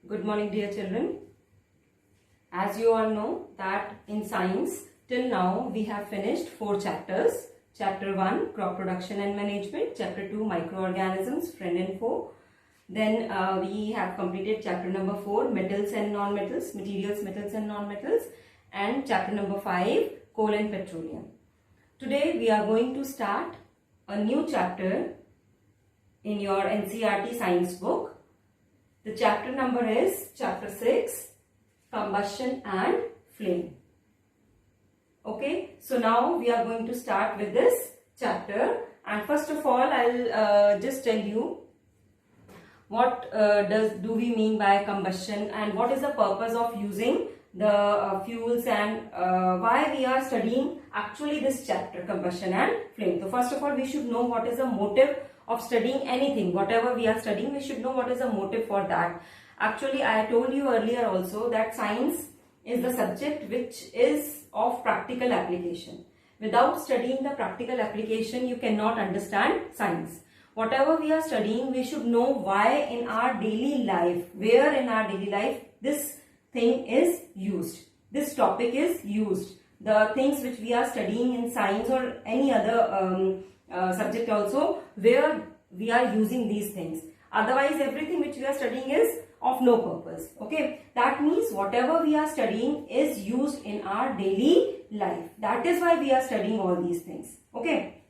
Good morning, dear children. As you all know that in science, till now we have finished 4 chapters. Chapter 1, crop production and management. Chapter 2, microorganisms, friend and foe. Then we have completed chapter number 4, metals and non-metals, materials, metals and non-metals. And chapter number 5, coal and petroleum. Today we are going to start a new chapter in your NCERT science book. The chapter number is chapter 6, combustion and flame. Okay, so now we are going to start with this chapter, and first of all I'll just tell you what do we mean by combustion and what is the purpose of using the fuels, and why we are studying actually this chapter, combustion and flame. So first of all we should know what is the motive of studying anything. Whatever we are studying, we should know what is the motive for that. Actually, I told you earlier also that science is the subject which is of practical application. Without studying the practical application, you cannot understand science. Whatever we are studying, we should know why in our daily life, where in our daily life this thing is used, this topic is used. The things which we are studying in science or any other subject also, where we are using these things. Otherwise everything which we are studying is of no purpose. Okay, that means whatever we are studying is used in our daily life. That is why we are studying all these things. Okay,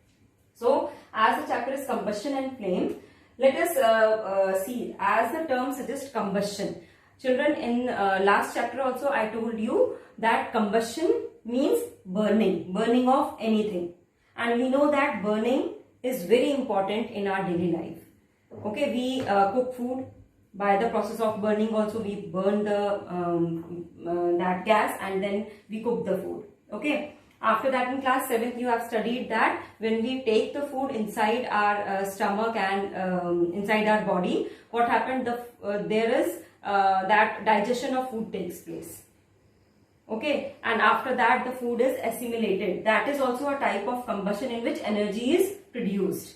so as the chapter is combustion and flame, let us see, as the term suggests, combustion. Children, in last chapter also I told you that combustion means burning of anything. And we know that burning is very important in our daily life. Okay, we cook food. By the process of burning also we burn the that gas, and then we cook the food. Okay, after that in class 7th you have studied that when we take the food inside our stomach and inside our body, what happened, there is that digestion of food takes place. Okay, and after that the food is assimilated. That is also a type of combustion in which energy is produced.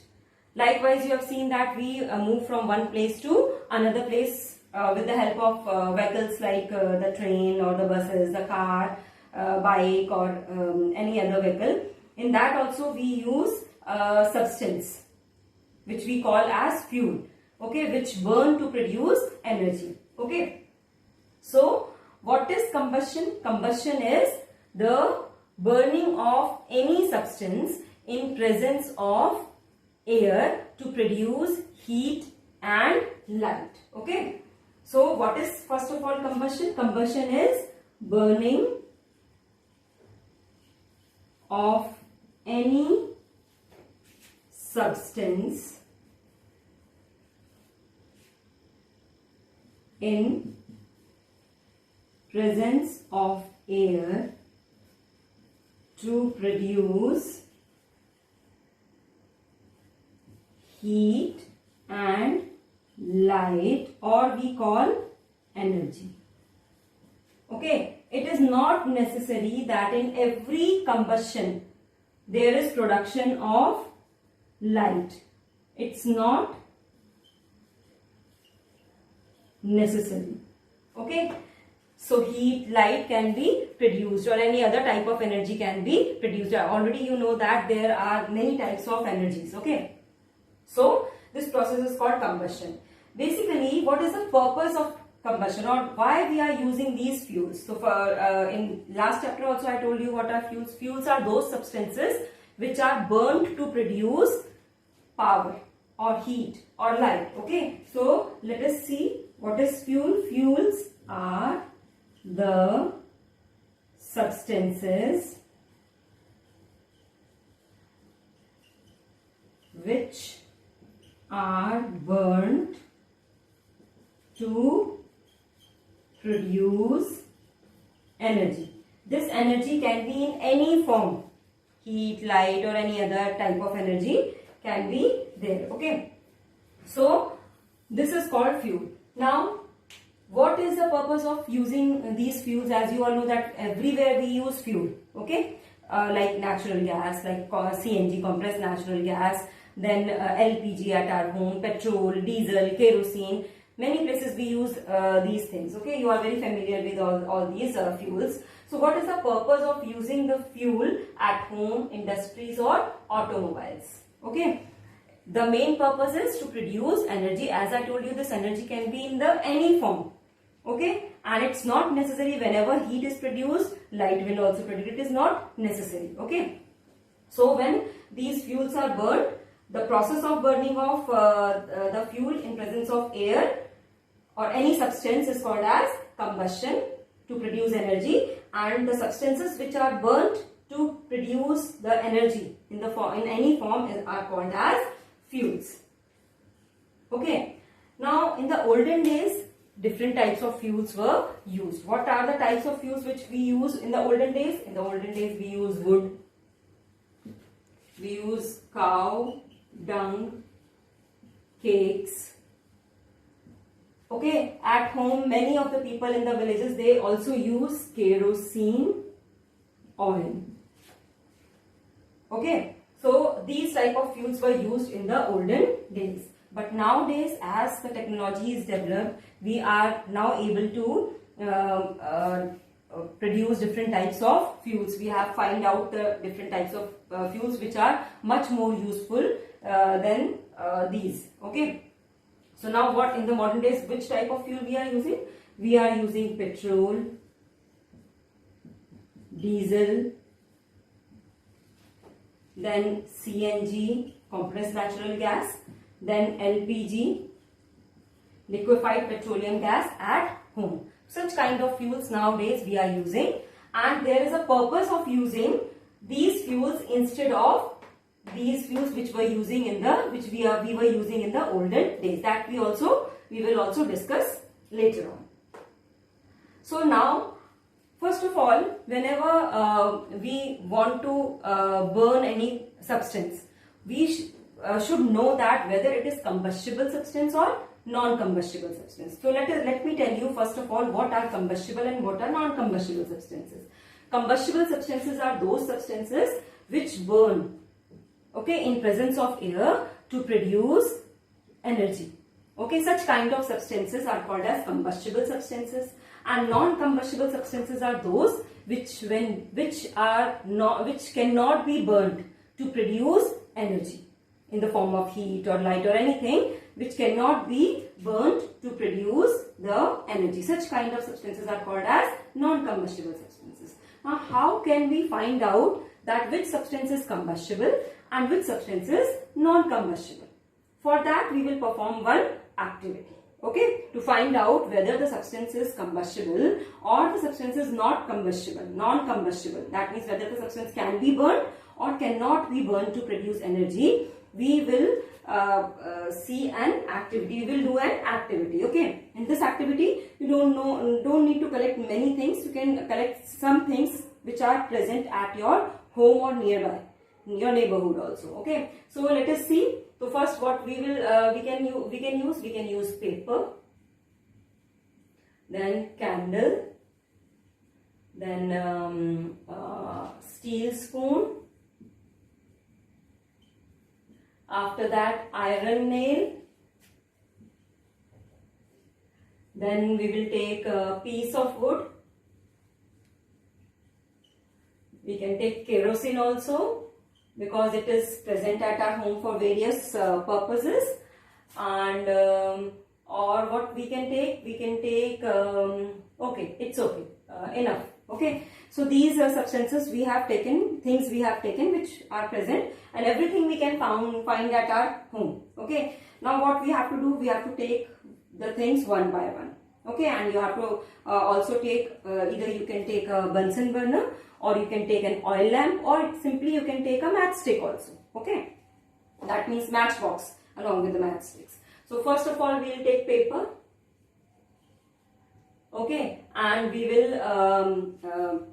Likewise, you have seen that we move from one place to another place with the help of vehicles like the train or the buses, the car, bike, or any other vehicle. In that also we use substance which we call as fuel. Okay, which burn to produce energy. Okay, so what is combustion? Combustion is the burning of any substance in presence of air to produce heat and light. Okay, so what is first of all combustion? Combustion is burning of any substance in presence of air to produce heat and light, or we call energy. Okay, it is not necessary that in every combustion there is production of light. It's not necessary. Okay, so heat, light can be produced, or any other type of energy can be produced. Already you know that there are many types of energies. Okay, so this process is called combustion. Basically, what is the purpose of combustion, or why we are using these fuels? So for in last chapter also I told you what are fuels. Fuels are those substances which are burnt to produce power or heat or light. Okay, so let us see what is fuel. Fuels are the substances which are burnt to produce energy. This energy can be in any form, heat, light, or any other type of energy can be there. Okay, so this is called fuel. Now what is the purpose of using these fuels? As you all know that everywhere we use fuel. Okay, like natural gas, like CNG, compressed natural gas, then LPG at our home, petrol, diesel, kerosene. Many places we use these things. Okay, you are very familiar with all these fuels. So what is the purpose of using the fuel at home, industries or automobiles? Okay, the main purpose is to produce energy. As I told you, this energy can be in the any form. Okay, and it's not necessary whenever heat is produced, light will also produce. It is not necessary. Okay, so when these fuels are burned, the process of burning of the fuel in presence of air or any substance is called as combustion to produce energy, and the substances which are burnt to produce the energy in any form are called as fuels. Okay, now in the olden days, different types of fuels were used. What are the types of fuels which we use in the olden days? In the olden days, we use wood, we use cow dung, cakes. Okay, at home, many of the people in the villages, they also use kerosene oil. Okay, so these type of fuels were used in the olden days. But nowadays, as the technology is developed, we are now able to produce different types of fuels. We have find out the different types of fuels which are much more useful than these. Okay, so now what in the modern days, which type of fuel we are using? We are using petrol, diesel, then CNG, compressed natural gas, then LPG, liquefied petroleum gas at home. Such kind of fuels nowadays we are using, and there is a purpose of using these fuels instead of these fuels which we were using in the olden days. That we will also discuss later on. So now, first of all, whenever we want to burn any substance, we should know that whether it is combustible substance or non-combustible substance. So let me tell you first of all what are combustible and what are non-combustible substances. Combustible substances are those substances which burn, okay, in presence of air to produce energy. Okay, such kind of substances are called as combustible substances, and non-combustible substances are those which cannot be burned to produce energy in the form of heat or light or anything, which cannot be burnt to produce the energy. Such kind of substances are called as non-combustible substances. Now, how can we find out that which substance is combustible and which substance is non-combustible? For that, we will perform one activity. Okay, to find out whether the substance is combustible or the substance is not combustible, non-combustible. That means whether the substance can be burned or cannot be burned to produce energy. We will see an activity. We will do an activity. Okay. In this activity, you don't need to collect many things. You can collect some things which are present at your home or nearby, in your neighborhood also. Okay. So let us see. So first, what we can use paper, then candle, then steel spoon. After that, iron nail. Then we will take a piece of wood. We can take kerosene also, because it is present at our home for various purposes. And or what we can take, okay, it's okay, enough. Okay, so these are substances we have taken, things we have taken which are present, and everything we can find at our home. Okay, now what we have to do, we have to take the things one by one. Okay, and you have to also take, either you can take a Bunsen burner, or you can take an oil lamp, or simply you can take a matchstick also. Okay, that means matchbox along with the matchsticks. So first of all, we will take paper. Okay, and we will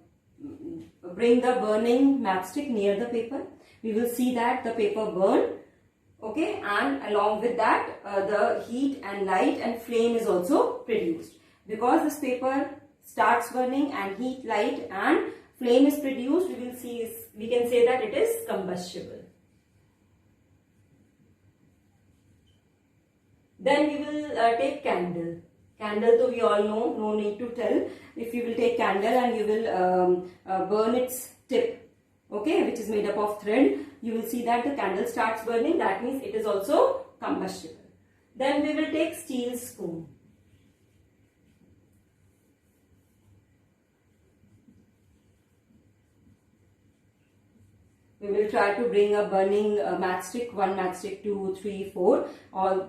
bring the burning matchstick near the paper. We will see that the paper burn. Okay, and along with that, the heat and light and flame is also produced. Because this paper starts burning and heat, light and flame is produced, we can say that it is combustible. Then we will take candle. Candle, though we all know, no need to tell. If you will take candle and you will burn its tip, okay, which is made up of thread, you will see that the candle starts burning. That means it is also combustible. Then we will take steel spoon. We will try to bring a burning matchstick, 1 matchstick, 2, 3, 4.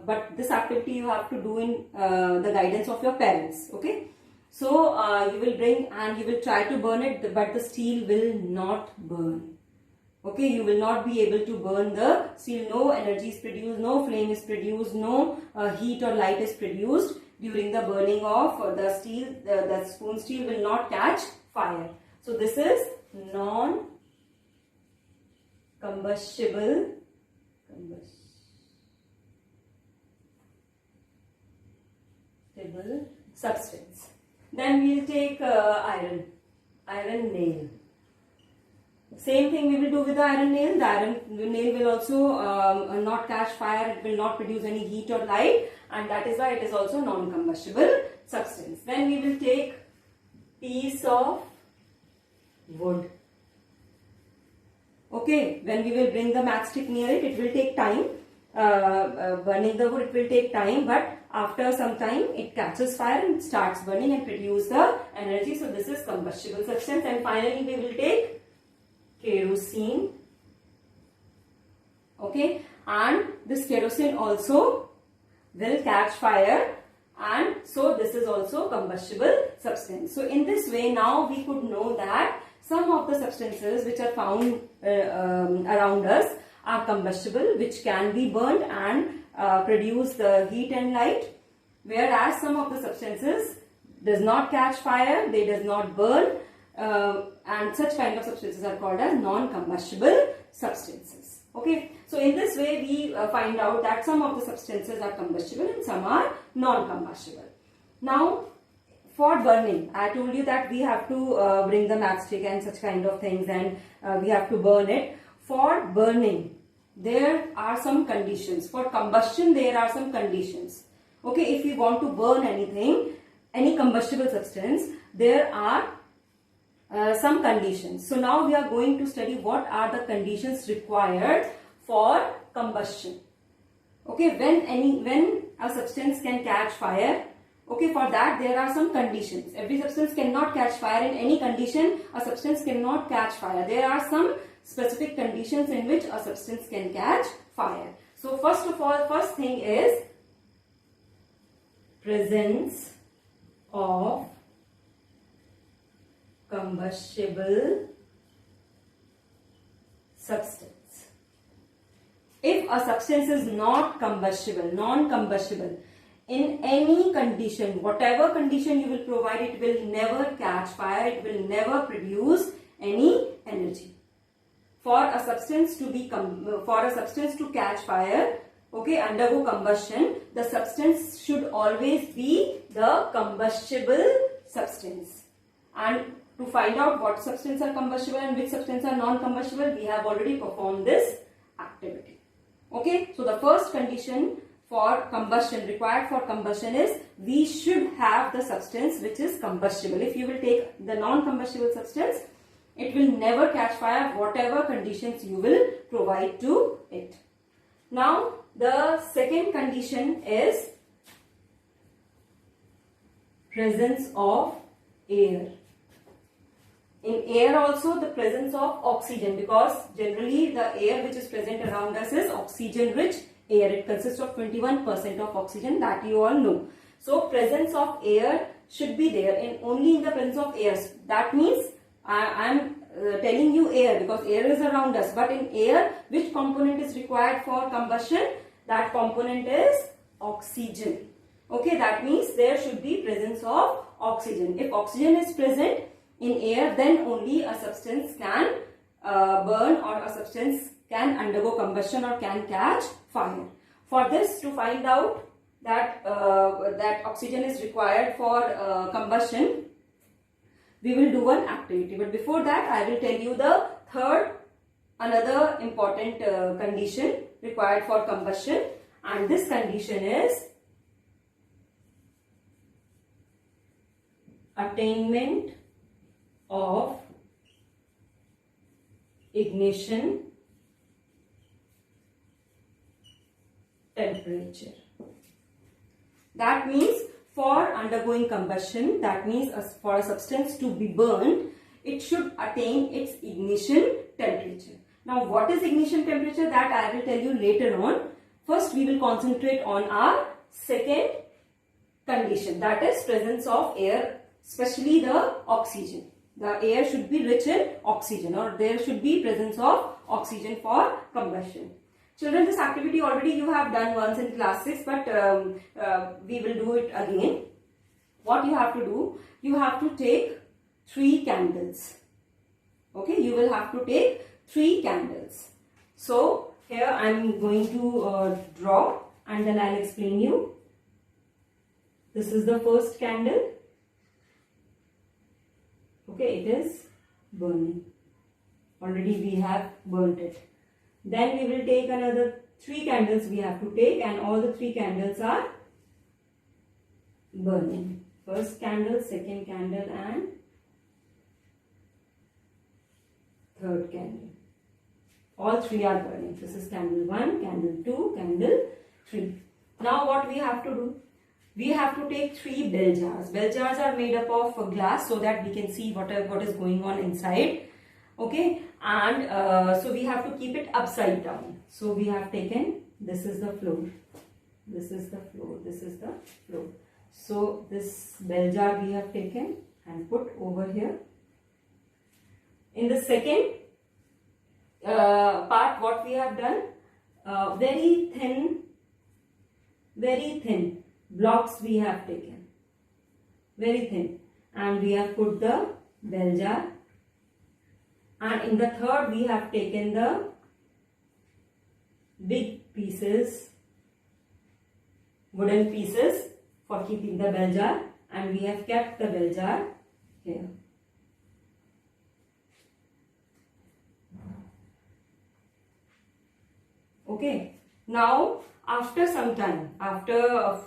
But this activity you have to do in the guidance of your parents. Okay. So you will bring and you will try to burn it, but the steel will not burn. Okay, you will not be able to burn the steel. No energy is produced, no flame is produced, no heat or light is produced during the burning of the steel. The spoon steel will not catch fire. So this is non-combustible substance. Then we will take iron nail. Same thing we will do with the iron nail. The iron nail will also not catch fire. It will not produce any heat or light, and that is why it is also non-combustible substance. Then we will take piece of wood. Okay, when we will bring the matchstick near it, it will take time. Burning the wood, it will take time, but after some time it catches fire and starts burning and produce the energy. So this is combustible substance. And finally we will take kerosene. Okay, and this kerosene also will catch fire, and so this is also combustible substance. So in this way now we could know that some of the substances which are found around us are combustible, which can be burned and produce the heat and light, whereas some of the substances does not catch fire, they does not burn, and such kind of substances are called as non-combustible substances. Okay, so in this way we find out that some of the substances are combustible and some are non-combustible. Now for burning, I told you that we have to bring the matchstick and such kind of things, and we have to burn it. For burning, there are some conditions. For combustion, there are some conditions. Okay, if we want to burn anything, any combustible substance, there are some conditions. So now we are going to study what are the conditions required for combustion. Okay, when a substance can catch fire, okay, for that there are some conditions. Every substance cannot catch fire. In any condition, a substance cannot catch fire. There are some specific conditions in which a substance can catch fire. So first of all, first thing is presence of combustible substance. If a substance is not combustible, non-combustible, in any condition, whatever condition you will provide, it will never catch fire, it will never produce any energy. For a substance to catch fire, okay, undergo combustion, the substance should always be the combustible substance. And to find out what substances are combustible and which substances are non-combustible, we have already performed this activity. Okay, so the first condition for combustion, required for combustion, is we should have the substance which is combustible. If you will take the non-combustible substance, it will never catch fire, whatever conditions you will provide to it. Now, the second condition is presence of air. In air also the presence of oxygen, because generally the air which is present around us is oxygen rich air. It consists of 21% of oxygen, that you all know. So presence of air should be there, only in the presence of air. That means I am telling you air because air is around us, but in air which component is required for combustion? That component is oxygen. Okay, that means there should be presence of oxygen. If oxygen is present in air, then only a substance can burn, or a substance can undergo combustion or can catch fire. For this, to find out that that oxygen is required for combustion, we will do one activity. But before that, I will tell you the another important condition required for combustion, and this condition is attainment of ignition temperature. That means for undergoing combustion, that means for a substance to be burned, it should attain its ignition temperature. Now what is ignition temperature? That I will tell you later on. First we will concentrate on our second condition, that is presence of air, especially the oxygen. The air should be rich in oxygen, or there should be presence of oxygen for combustion. Children, this activity already you have done once in class 6, but we will do it again. What you have to do, you have to take 3 candles. Okay, you will have to take 3 candles. So here I am going to draw and then I will explain you. This is the first candle. Okay, it is burning. Already we have burnt it. Then we will take another 3 candles we have to take, and all the 3 candles are burning. First candle, second candle and third candle. All 3 are burning. This is candle 1, candle 2, candle 3. Now what we have to do? We have to take 3 bell jars. Bell jars are made up of glass so that we can see what is going on inside. Okay, and so we have to keep it upside down. So we have taken, this is the floor, this is the floor, this is the floor. So this bell jar we have taken and put over here. In the second part, what we have done, very thin blocks we have taken, very thin, and we have put the bell jar. And in the third we have taken the big pieces, wooden pieces for keeping the bell jar, and we have kept the bell jar here. Okay, now after some time, after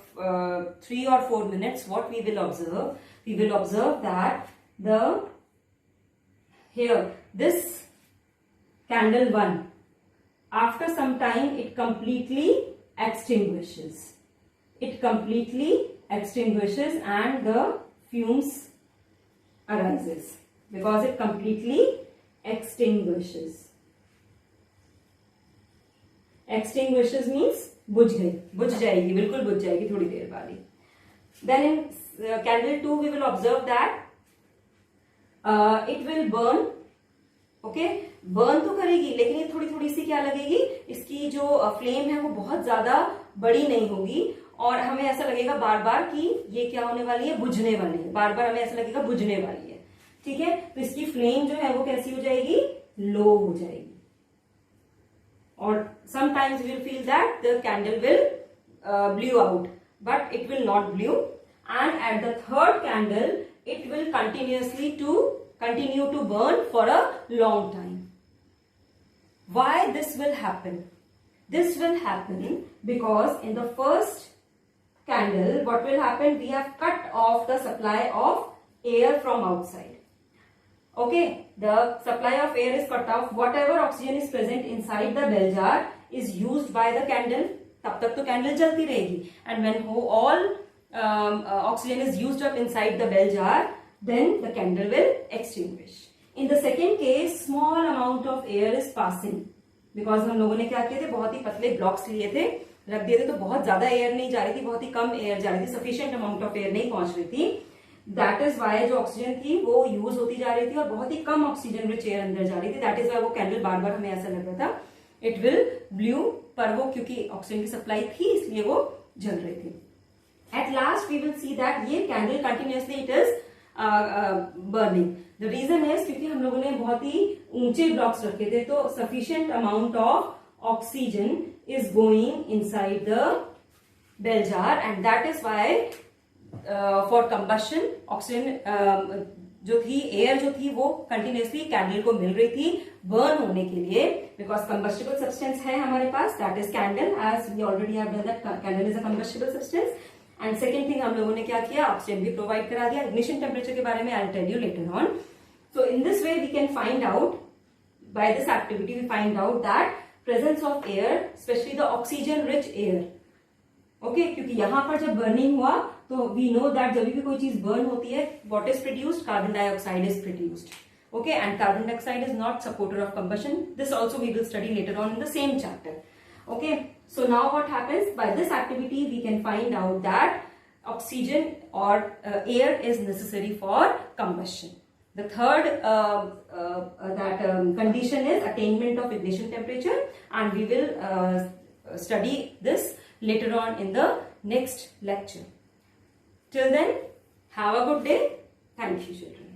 3 or 4 minutes, what we will observe? We will observe that here this candle 1, after some time it completely extinguishes. It completely extinguishes and the fumes arises because it completely extinguishes. Extinguishes means बुझ जाएगी, बिल्कुल बुझ जाएगी थोड़ी देर बाद ही. Then in candle 2 we will observe that it will burn. Okay, burn तो करेगी लेकिन ये थोड़ी थोड़ी सी क्या लगेगी, इसकी जो फ्लेम है वो बहुत ज्यादा बड़ी नहीं होगी और हमें ऐसा लगेगा बार बार कि ये क्या होने वाली है, बुझने वाली है. बार बार हमें ऐसा लगेगा बुझने वाली है. ठीक है, तो इसकी फ्लेम जो है वो कैसी हो जाएगी, लो हो जाएगी. और sometimes we will feel that the candle will blew out, but it will not blew. And at the third candle it will continue to burn for a long time. Why this will happen? This will happen because in the first candle what will happen, we have cut off the supply of air from outside. Okay, the supply of air is cut off. Whatever oxygen is present inside the bell jar is used by the candle. तब तक तो candle जलती रहेगी. And when all oxygen is used up inside the bell jar, then the candle will extinguish. In the second case, small amount of air is passing. Because हम लोगों ने क्या किए थे, बहुत ही पतले blocks लिए थे, रख दिए थे, तो बहुत ज्यादा air नहीं जा रही थी, बहुत ही कम air जा रही थी, sufficient amount of air नहीं पहुंच रही थी. That is why जो ऑक्सीजन थी वो यूज होती जा रही थी और बहुत ही कम ऑक्सीजन रिच एयर अंदर जा रही थी. दैट इज वाई वो कैंडल बार बार हमें ऐसा लग रहा था इट विल ब्लू, पर वो क्योंकि ऑक्सीजन की सप्लाई थी इसलिए वो जल रही थी. At last we will see that ये candle continuously it is burning. The reason is क्योंकि हम लोगों ने बहुत ही ऊंचे ब्लॉक्स रखे थे, तो sufficient amount of oxygen is going inside the bell jar and that is why for combustion oxygen जो थी, एयर जो थी वो कंटिन्यूसली कैंडल को मिल रही थी बर्न होने के लिए, बिकॉज कंबस्टिबल सब्सटेंस है हमारे पास, that is candle, as we already have done that candle is a combustible substance. And second thing हम लोगों ने क्या किया, ऑक्सीजन भी प्रोवाइड करा दिया. इग्निशन टेम्परेचर के बारे में I will tell you later on. So in this way we can find out, by this activity we find out that presence of air, especially the oxygen rich air. Okay क्योंकि यहां पर जब burning हुआ तो we know that जब भी कोई चीज बर्न होती है, what is produced, carbon dioxide is produced. Okay, and carbon dioxide is not supporter of combustion. This also we will study later on in the same chapter. Okay, so now what happens, by this activity we can find out that oxygen or air is necessary for combustion. The third condition is attainment of ignition temperature, and we will study this later on in the next lecture. Till then, have a good day. Thank you, children.